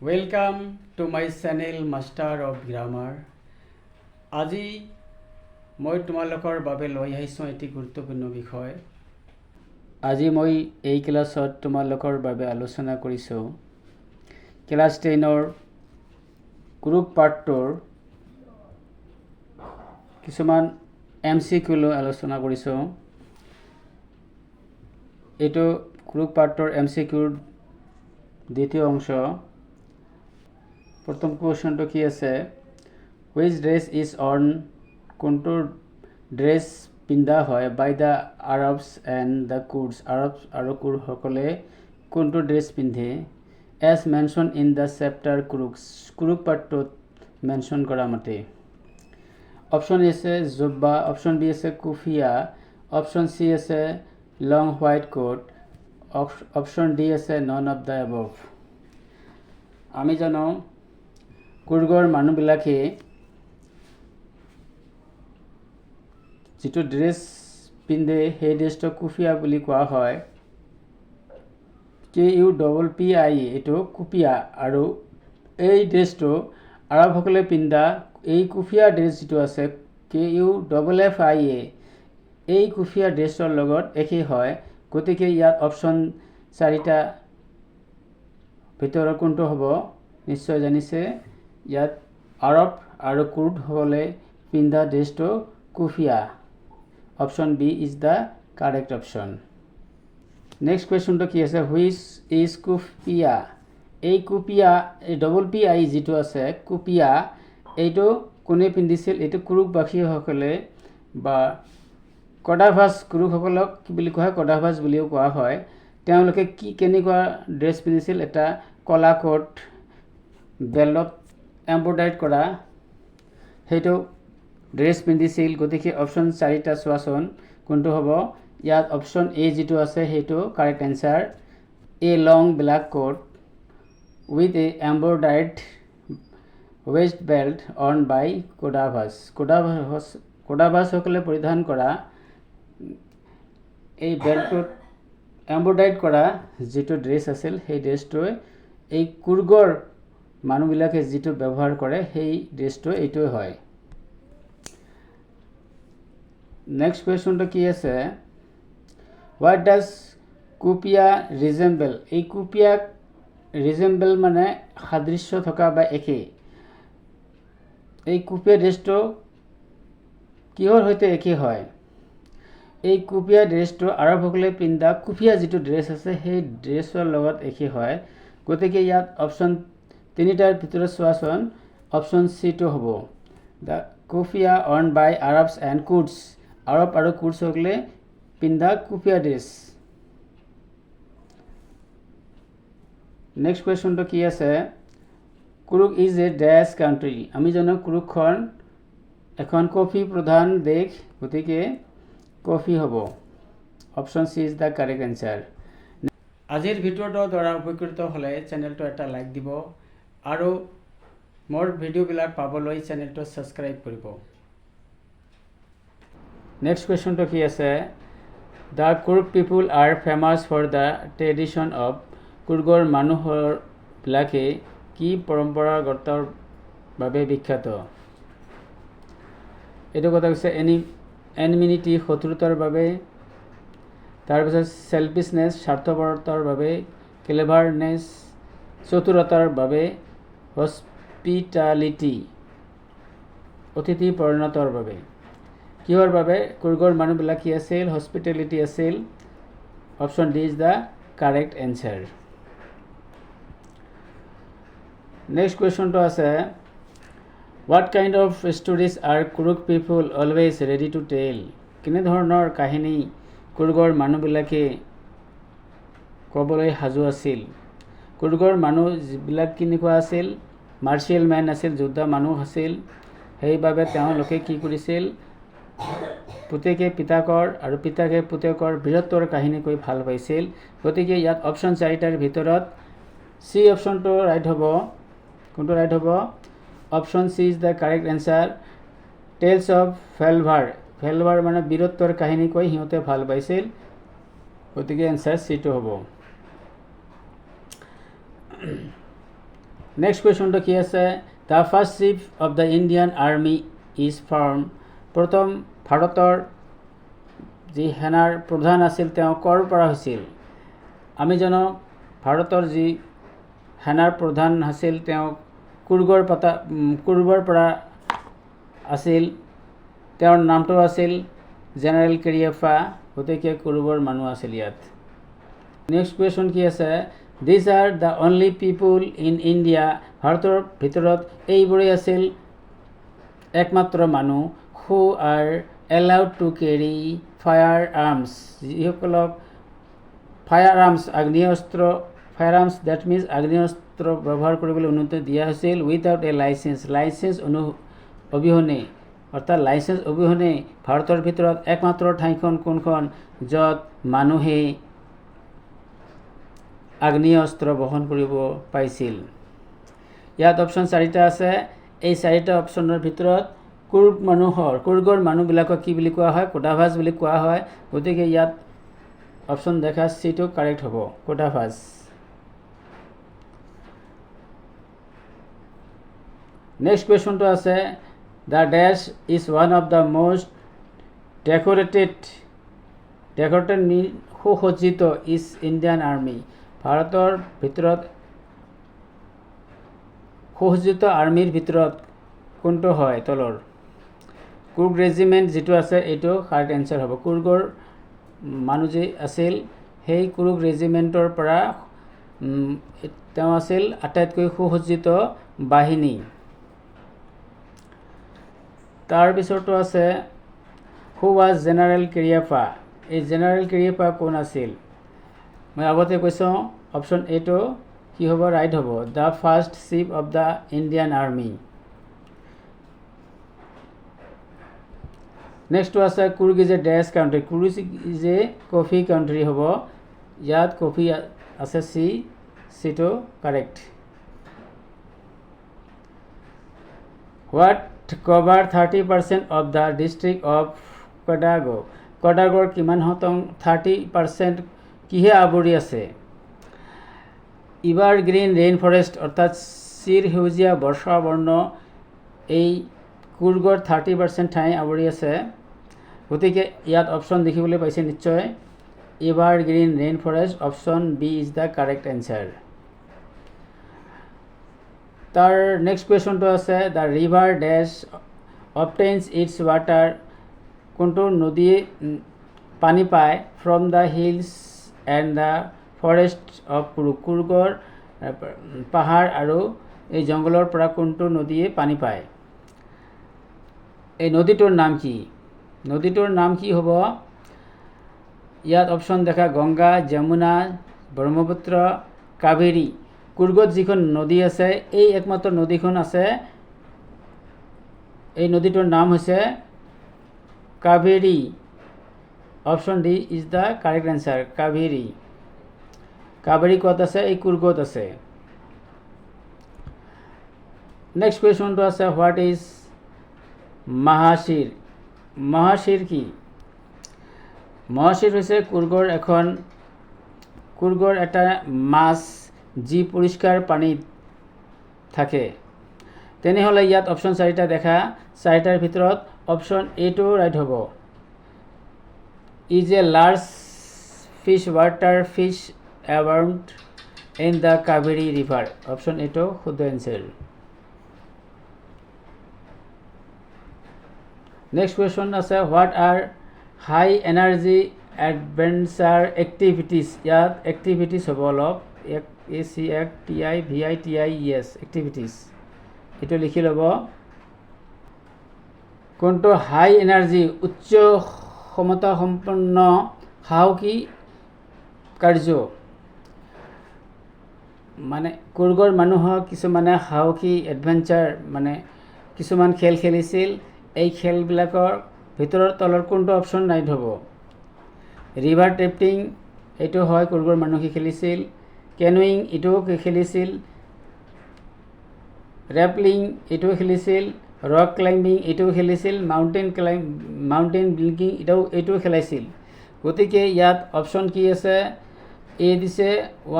Welcome to my channel Master of Grammar. আজি মই তোমালোকৰ বাবে লৈ আহিছোঁ এটি গুৰুত্বপূৰ্ণ বিষয়। আজি মই এই ক্লাছত তোমালোকৰ বাবে আলোচনা কৰিছোঁ ক্লাছ 10ৰ গ্ৰুপ পাৰ্টৰ কিছুমান MCQ লৈ আলোচনা কৰিছোঁ। এইটো গ্ৰুপ পাৰ্টৰ MCQৰ দ্বিতীয় অংশ। প্ৰথম কোশ্চেনটো কি আছে, হুইচ ড্ৰেস ইজ অন, কোনটো ড্ৰেস পিন্ধা হয় by the Arabs and the Kurds, আৰব আৰু কুৰ্ডসকলে কোনটো ড্ৰেছ পিন্ধে, as mention in the chapter Coorgs, Coorg পাৰ্টটোত মেনশ্যন কৰা মতে। অপশ্যন এ আছে জুব্বা, অপশ্যন বি আছে কুফিয়া, অপশ্যন চি আছে লং হোৱাইট কোট, অপশ্যন ডি আছে নন অফ দ্য এবভ। আমি জানো কুৰ্গৰ মানুহবিলাকে যিটো ড্ৰেছ পিন্ধে সেই ড্ৰেছটো কুফিয়া বুলি কোৱা হয়। KUPPIA এইটো কুফিয়া, আৰু এই ড্ৰেছটো আৰবসকলে পিন্ধা এই কুফিয়া ড্ৰেছ যিটো আছে KUFFIA এই কুফিয়া ড্ৰেছৰ লগত একেই হয়। গতিকে ইয়াত অপশ্যন 4টা ভিতৰত কোনটো হ'ব নিশ্চয় জানিছে। ইয়াত আৰব আৰু কুৰ্ডসকলে পিন্ধা ড্ৰেছটো কুফিয়া। Option B is the correct option. Next কুৱেশ্যনটো কি আছে, হুইচ ইজ কুফিয়া, এই কুফিয়া এই PPI যিটো আছে কুফিয়া এইটো কোনে পিন্ধিছিল, এইটো কুৰুকবাসীসকলে বা কদাভাজ, কুৰুকসকলক কি বুলি কোৱা হয়, কদাভাজ বুলিও কোৱা হয়। তেওঁলোকে কেনেকুৱা ড্ৰেছ পিন্ধিছিল, এটা কলা কোট বেল্টত এম্ব্ৰইডাৰী কৰা সেইটো ড্ৰেছ পিন্ধিছিল। গতিকে অপশ্যন 4টা চোৱাচোন কোনটো হ'ব। ইয়াত অপশ্যন এ যিটো আছে সেইটো correct answer. A long black coat with a embroidered waist belt on by Kodavas, কোডাভাজসকলে পৰিধান কৰা এই বেল্টটোত এম্ব্ৰইডাৰী কৰা যিটো ড্ৰেছ আছিল সেই ড্ৰেছটোৱে এই কুৰ্গৰ মানুহবিলাকে যিটো ব্যৱহাৰ কৰে সেই ড্ৰেছটো এইটোৱে হয়। নেক্সট কুৱেশ্যনটো কি আছে, হোৱাট ডাজ কুপিয়া ৰিজেম্বল, এই কুপিয়াক ৰিজেম্বল মানে সাদৃশ্য থকা বা একেই। এই কুপিয়া ড্ৰেছটো কিহৰ সৈতে একেই হয়, এই কুপিয়া ড্ৰেছটো আৰবসকলে পিন্ধা কুফিয়া যিটো ড্ৰেছ আছে সেই ড্ৰেছৰ লগত একেই হয়। গতিকে ইয়াত অপশ্যন 3টাৰ ভিতৰত চোৱাচোন অপশ্যন চিটো হ'ব, দ্য কুফিয়া অন বাই আৰবছ এণ্ড কুৰ্ডছ, আৰব আৰু কুৰ্ডসকলে পিন্ধা কুফিয়া ড্ৰেছ। নেক্সট কুৱেশ্যনটো কি আছে, কুৰুক ইজ এ ডেছ কাণ্ট্ৰি, আমি জানো কুৰুকখন এখন কফি প্ৰধান দেশ, গতিকে কফি হ'ব। Option C is the correct answer. আজিৰ ভিডিঅ'টোৰ দ্বাৰা উপকৃত হ'লে চেনেলটো এটা লাইক দিব আৰু মোৰ ভিডিঅ'বিলাক পাবলৈ চেনেলটো ছাবস্ক্ৰাইব কৰিব। নেক্সট কুৱেশ্যনটো কি আছে, the Coorg people are famous for the tradition of, কুৰ্গৰ মানুহবিলাকে কি পৰম্পৰাগতৰ বাবে বিখ্যাত। এইটো কথা কৈছে এনিমিনিটি শত্ৰুতাৰ বাবে, তাৰপিছত চেলফিছনেছ স্বাৰ্থপৰতাৰ বাবে, ক্লেভাৰনেছ চতুৰতাৰ বাবে, হস্পিটালিটি অতিথি পৰায়ণতাৰ বাবে। কিহৰ বাবে কুৰ্গৰ মানুহবিলাক কি আছিল, হস্পিটেলিটি আছিল। Option D is the correct answer. Next কুৱেশ্যনটো আছে, what kind of stories are Coorg people always ready to tell, কেনেধৰণৰ কাহিনী কুৰ্গৰ মানুহবিলাকে ক'বলৈ সাজু আছিল। কুৰ্গৰ মানুহ যিবিলাক কেনেকুৱা আছিল, মাৰ্চিয়েল মেন আছিল, যোদ্ধা মানুহ আছিল। সেইবাবে তেওঁলোকে কি কৰিছিল, পুতেকে পিতাকৰ আৰু পিতাকে পুতেকৰ বীৰত্বৰ কাহিনী কৈ ভাল পাইছিল। গতিকে ইয়াত অপশ্যন 4টাৰ ভিতৰত চি অপশ্যনটো ৰাইট হ'ব। কোনটো ৰাইট হ'ব, option C is the correct answer. Tales of valour, valour মানে বীৰত্বৰ কাহিনী কৈ সিহঁতে ভাল পাইছিল। গতিকে এনচাৰ চিটো হ'ব। নেক্সট কুৱেশ্যনটো কি আছে the first chief of the Indian army is from প্ৰথম ভাৰতৰ যি সেনাৰ প্ৰধান আছিল তেওঁ ক'ৰ পৰা হৈছিল আমি জানো ভাৰতৰ যি সেনাৰ প্ৰধান আছিল তেওঁ কুৰুগৰ পৰা আছিল তেওঁৰ নামটো আছিল জেনেৰেল কেৰিয়াপ্পা গতিকে কুৰুগৰ মানুহ আছিল ইয়াত নেক্সট কুৱেশ্যন কি আছে this are the only people in India ভাৰতৰ ভিতৰত এইবোৰেই আছিল একমাত্ৰ মানুহ who are allowed to carry fire arms যিসকলক ফায়াৰ আৰ্মছ ডেট মিনছ আগ্নেয়াস্ত্ৰ ব্যৱহাৰ কৰিবলৈ অনুমতি দিয়া হৈছিল উইথাউট এ লাইচেন্স অবিহনে অৰ্থাৎ লাইচেন্স অবিহনে ভাৰতৰ ভিতৰত একমাত্ৰ ঠাইখন কোনখন য'ত মানুহে আগ্নেয়াস্ত্ৰ বহন কৰিব পাইছিল ইয়াত অপশ্যন 4টা আছে এই 4টা অপশ্যনৰ ভিতৰত কুৰুগৰ মানুহবিলাকক কি বুলি কোৱা হয় কোটাভাজ বুলি কোৱা হয় গতিকে ইয়াত অপশ্যন দেখা চিটো কাৰেক্ট হ'ব কোটাভাজ নেক্সট কুৱেশ্যনটো আছে the dash is one of the most decorated সুসজ্জিত ইজ ইণ্ডিয়ান আৰ্মি ভাৰতৰ ভিতৰত সুসজ্জিত আৰ্মিৰ ভিতৰত কোনটো হয় তলৰ কুৰুগ ৰেজিমেণ্ট যিটো আছে এইটো কাৰেক্ট এনচাৰ হ'ব কুৰুগৰ মানুহ যি আছিল সেই কুৰুগ ৰেজিমেণ্টৰ পৰা তেওঁ আছিল আটাইতকৈ সুসজ্জিত বাহিনী তাৰপিছতো আছে হু ৱাজ জেনেৰেল কেৰিয়াপ্পা এই জেনেৰেল কেৰিয়াপ্পা কোন আছিল মই আগতে কৈছোঁ অপশ্যন এটো কি হ'ব ৰাইট হ'ব the first chief of the Indian army নেক্সটটো আছে Coorg is a dash country Coorg is a coffee country হ'ব ইয়াত কফি আছে চিটো correct what cover 30% of the district of কোডাগৰ কিমান শতাংশ 30% কিহে আৱৰি আছে ইভাৰগ্ৰীণ ৰেইন ফৰেষ্ট অৰ্থাৎ চিৰ সেউজীয়া বৰ্ষাবৰ্ণ এই কুৰুগৰ 30% ঠাই আৱৰি আছে গতিকে ইয়াত অপশ্যন দেখিবলৈ পাইছে নিশ্চয় evergreen rain forest option B is the correct answer তাৰ নেক্সট কুৱেশ্যনটো আছে the river dash obtains its water কোনটো নদীয়ে পানী পায় from the hills and the forest of কুৰুগৰ পাহাৰ আৰু এই জংঘলৰ পৰা কোনটো নদীয়ে পানী পায় এই নদীটোৰ নাম কি হ'ব ইয়াত অপশ্যন দেখা গংগা যমুনা ব্ৰহ্মপুত্ৰ কাবেৰী কুৰুগত যিখন নদী আছে এই একমাত্ৰ নদীখন আছে এই নদীটোৰ নাম হৈছে Kaveri option D is the correct answer Kaveri ক'ত আছে এই কুৰুগত আছে নেক্সট কুৱেশ্যনটো আছে হোৱাট ইজ মহাশিৰ কি মহাশিৰ হৈছে কুৰুগৰ এটা মাছ যি পৰিষ্কাৰ পানীত থাকে তেনেহ'লে ইয়াত অপশ্যন 4টা দেখা 4টাৰ ভিতৰত অপশ্যন এটো ৰাইট হ'ব is a large fish water fish abound in the Kaveri river option এটো শুদ্ধ এনসাৰ নেক্সট কোয়েশ্চন আছে what are high energy adventure activities ইয়াত এক্টিভিটিজ হ'ব অলপ ACTIVITIES এক্টিভিটিজ এইটো লিখি ল'ব কোনটো হাই এনাৰ্জি উচ্চ ক্ষমতা সম্পন্ন সাহসী কাৰ্য মানে কুৰুগৰ মানুহক কিছুমানে সাহসী এডভেঞ্চাৰ মানে কিছুমান খেল খেলিছিল এই খেলবিলাকৰ ভিতৰত তলৰ কোনটো অপশ্যন ৰাইট হ'ব ৰিভাৰ টেফটিং এইটো হয় কুৰুগৰ মানুহে খেলিছিল কেনুইং এইটো খেলিছিল ৰেপলিং এইটো খেলিছিল ৰক ক্লাইম্বিং এইটো খেলিছিল মাউণ্টেন বিকিং এইটো খেলাইছিল গতিকে ইয়াত অপশ্যন কি আছে এ দিছে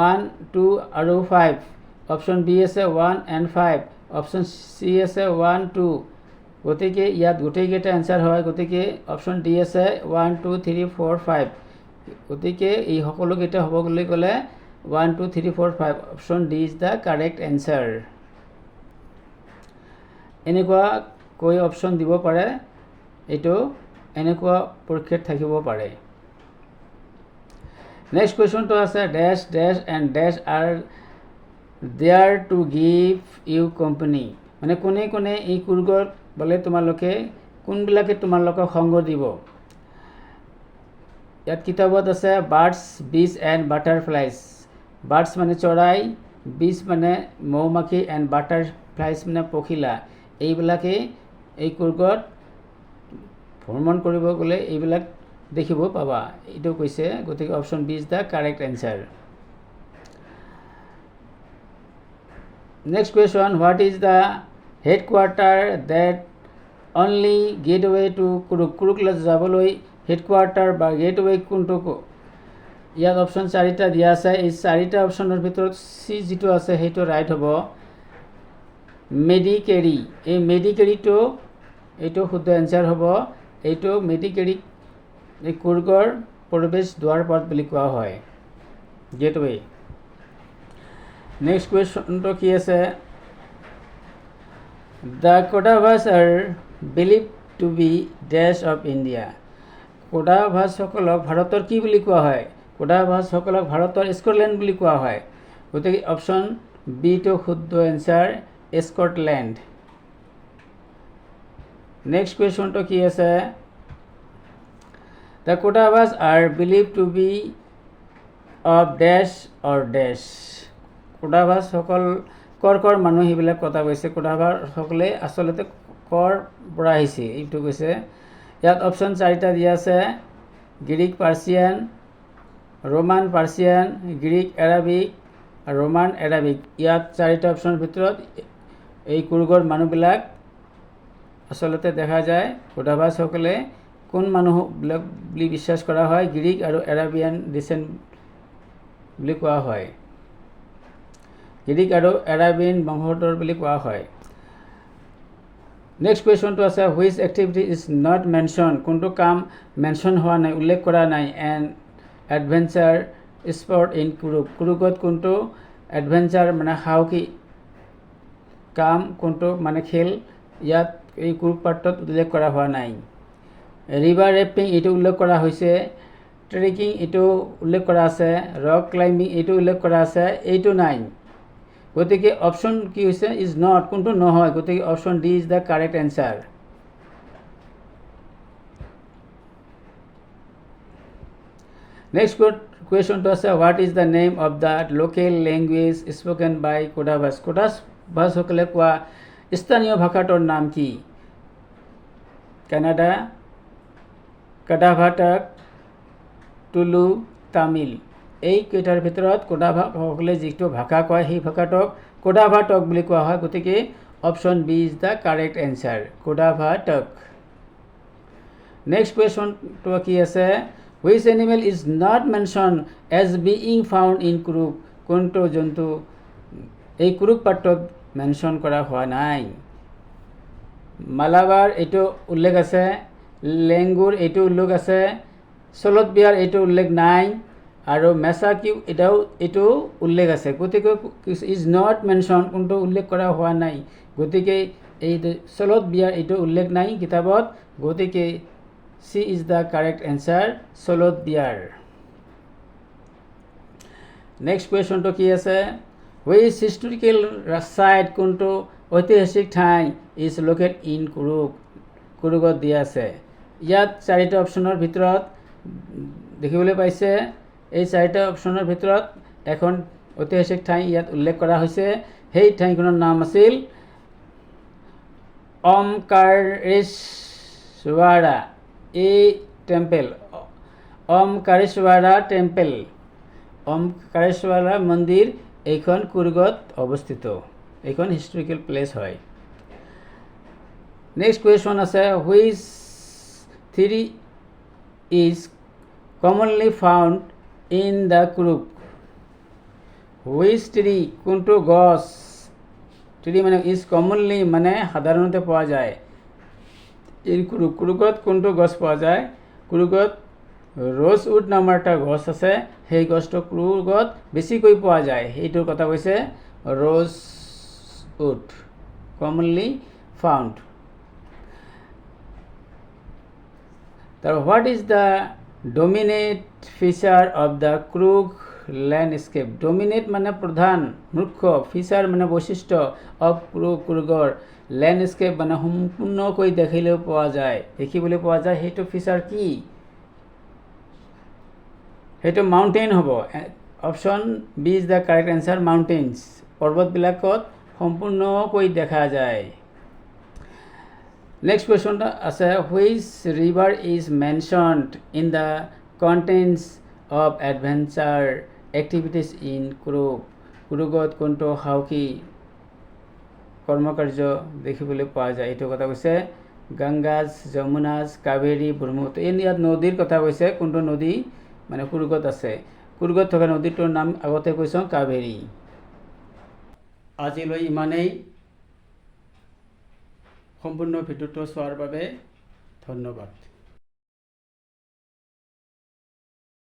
1 2 আৰু 5 অপশ্যন বি আছে 1 and 5, অপশ্যন চি আছে 1 2, গতিকে ইয়াত গোটেইকেইটা এনচাৰ হয়। গতিকে অপশ্যন ডি আছে 1 2 3 4 5, গতিকে এই সকলোকেইটা হ'ব বুলি ক'লে 1 2 3 4 5, option D is the correct answer. এনেকুৱা কৈ অপশ্যন দিব পাৰে, এইটো এনেকুৱা পৰীক্ষাত থাকিব পাৰে। নেক্সট কুৱেশ্যনটো আছে dash dash and dash are there to give you company, মানে কোনে কোনে এই কুৰ্গত বোলে তোমালোকে কোনবিলাকে তোমালোকক সংগ দিব। ইয়াত কিতাপত আছে বাৰ্ডছ বিজ এণ্ড বাটাৰফ্লাইজ। বাৰ্ডছ মানে চৰাই, বিজ মানে মৌ-মাখি এণ্ড বাটাৰফ্লাইজ মানে পখিলা। এইবিলাকে এই কুৰ্গত ভ্ৰমণ কৰিব গ'লে এইবিলাক দেখিব পাবা, এইটো কৈছে। গতিকে option B is the correct answer. Next question, what is the headquarter that only gateway to Coorg. কুৰুকলৈ যাবলৈ হেডকোৱাৰ্টাৰ বা গেটৱে কোনটো? ইয়াত অপশ্যন 4টা দিয়া আছে। এই 4টা অপশ্যনৰ ভিতৰত চি যিটো আছে সেইটো ৰাইট হ'ব, মেডিকেৰী। এই মেডিকেৰীটো এইটো শুদ্ধ এনচাৰ হ'ব। এইটো মেডিকেৰীক এই কুৰ্গৰ প্ৰৱেশ দুৱাৰ পথ বুলি কোৱা হয়, গেটৱে। নেক্সট কুৱেশ্যনটো কি আছে, the Kodavas are believe to be dash of India. কোডাভাছসকলক ভাৰতৰ কি বুলি কোৱা হয়? কোডাভাছসকলক ভাৰতৰ স্কটলেণ্ড বুলি কোৱা হয়। গতিকে অপশ্যন বিটো শুদ্ধ এনচাৰ, স্কটলেণ্ড। নেক্সট কুৱেশ্যনটো কি আছে, the Kodavas are believe to be of dash or dash. কোডাভাছসকল কৰ মানুহ সেইবিলাক কথা কৈছে। কোডাভাছসকলে আচলতে কৰ পৰা আহিছে এইটো কৈছে। ইয়াত অপশ্যন 4টা দিয়া আছে, Greek Persian, Roman Persian, Greek Arabic, Roman Arabic. ইয়াত 4টা অপশ্যনৰ ভিতৰত এই কুৰ্গৰ মানুহবিলাক আচলতে দেখা যায় কোডাভাছসকলে কোন মানুহবিলাক বুলি বিশ্বাস কৰা হয়, গ্ৰীক আৰু এৰাবিয়ান ডিচেণ্ট বুলি কোৱা হয়, গ্ৰীক আৰু এৰাবিয়ান বংশধৰ বুলি কোৱা হয়। নেক্সট কুৱেশ্যনটো আছে, which activity is not mention. কোনটো কাম মেনশ্যন হোৱা নাই, উল্লেখ কৰা নাই, এণ্ড এডভেঞ্চাৰ স্পৰ্ট ইন কুৰুক। কুৰুকত কোনটো এডভেঞ্চাৰ মানে সাহসী কাম, কোনটো মানে খেল ইয়াত এই কুৰুক পাৰ্টত উল্লেখ কৰা হোৱা নাই। ৰিভাৰ ৰেফটিং এইটো উল্লেখ কৰা হৈছে, ট্ৰেকিং এইটো উল্লেখ কৰা আছে, ৰক ক্লাইম্বিং এইটো উল্লেখ কৰা আছে, এইটো নাই। গতিকে অপশ্যন কি হৈছে, ইজ নট, কোনটো নহয়। গতিকে option D is the correct answer. Next কুৱেশ্যনটো আছে, what is the name of the local language spoken by Kodavas. কোডাভাছসকলে কোৱা স্থানীয় ভাষাটোৰ নাম কি? কানাডা, কাডাভাটাক, টুলু, তামিল। এই কেইটাৰ ভিতৰত কোডাভাসকলে যিটো ভাষা কয় সেই ভাষাটোক কোডাভাটক বুলি কোৱা হয়। গতিকে option B is the correct answer, Kodavatakk. Next কুৱেশ্যনটো কি আছে, which animal is not mention as being found in Coorg. কোনটো জন্তু এই কুৰুক পাৰ্টত মেনশ্যন কৰা হোৱা নাই? মালাবাৰ এইটো উল্লেখ আছে, লেংগুৰ এইটো উল্লেখ আছে, চলত বিহাৰ এইটো উল্লেখ নাই, আৰু মেচাকিউ এইটো উল্লেখ আছে। গতিকে ইজ নট মেনশ্যন, কোনটো উল্লেখ কৰা হোৱা নাই। গতিকে এই চলত বিহাৰ এইটো উল্লেখ নাই কিতাপত। গতিকে C is the correct answer, চলত বিহাৰ। নেক্সট কুৱেশ্যনটো কি আছে, হুইচ হিষ্টৰিকেল চাইট, কোনটো ঐতিহাসিক ঠাই ইজ লোকেট ইন কুৰুক, কুৰুকত দিয়া আছে। ইয়াত 4টা অপশ্যনৰ ভিতৰত দেখিবলৈ পাইছে, এই 4টা অপশ্যনৰ ভিতৰত এখন ঐতিহাসিক ঠাই ইয়াত উল্লেখ কৰা হৈছে। সেই ঠাইখনৰ নাম আছিল অমকাৰেশ্বাৰা এই টেম্পল, অমকাৰেশ্বাৰা টেম্পল, অমকাৰেশ্বাৰা মন্দিৰ এইখন কুৰুগত অৱস্থিত, এইখন হিষ্টৰিকেল প্লেচ হয়। নেক্সট কুৱেশ্যন আছে, which tree is commonly found in the Coorg. Which tree কোনটো গছ ট্ৰি মানে ইজ কমনলি মানে সাধাৰণতে পোৱা যায় এই কুৰুগত কোনটো গছ পোৱা যায় কুৰুগত ৰ'জউড নামৰ এটা গছ আছে সেই গছটো কুৰুগত বেছিকৈ পোৱা যায় সেইটোৰ কথা কৈছে ৰ'জউড কমনলি ফাউণ্ড তাৰ what is the dominate feature of the Coorg landscape dominate মানে প্ৰধান মুখ্য ফিচাৰ মানে বৈশিষ্ট্য অফ কুৰুগৰ ল্যান্ডস্কেপ মানে সম্পূৰ্ণকৈ দেখিবলৈ পোৱা যায় সেইটো ফিচাৰ কি সেইটো মাউণ্টেইন হ'ব option B is the correct answer mountains পৰ্বতবিলাকত সম্পূৰ্ণকৈ দেখা যায় নেক্সট কুৱেশ্যনটা আছে which river is mentioned in the contents of adventure activities in কুৰুগত কোনটো সাহসী কৰ্মকাৰ্য দেখিবলৈ পোৱা যায় এইটো কথা কৈছে গংগাজ যমুনাজ কাবেৰী ব্ৰহ্মপুত্ৰ ইয়াত নদীৰ কথা কৈছে কোনটো নদী মানে কুৰুগত আছে কুৰুগত থকা নদীটোৰ নাম আগতে কৈছোঁ কাবেৰী আজিলৈ ইমানেই সম্পূৰ্ণ ভিডিঅ'টো চোৱাৰ বাবে ধন্যবাদ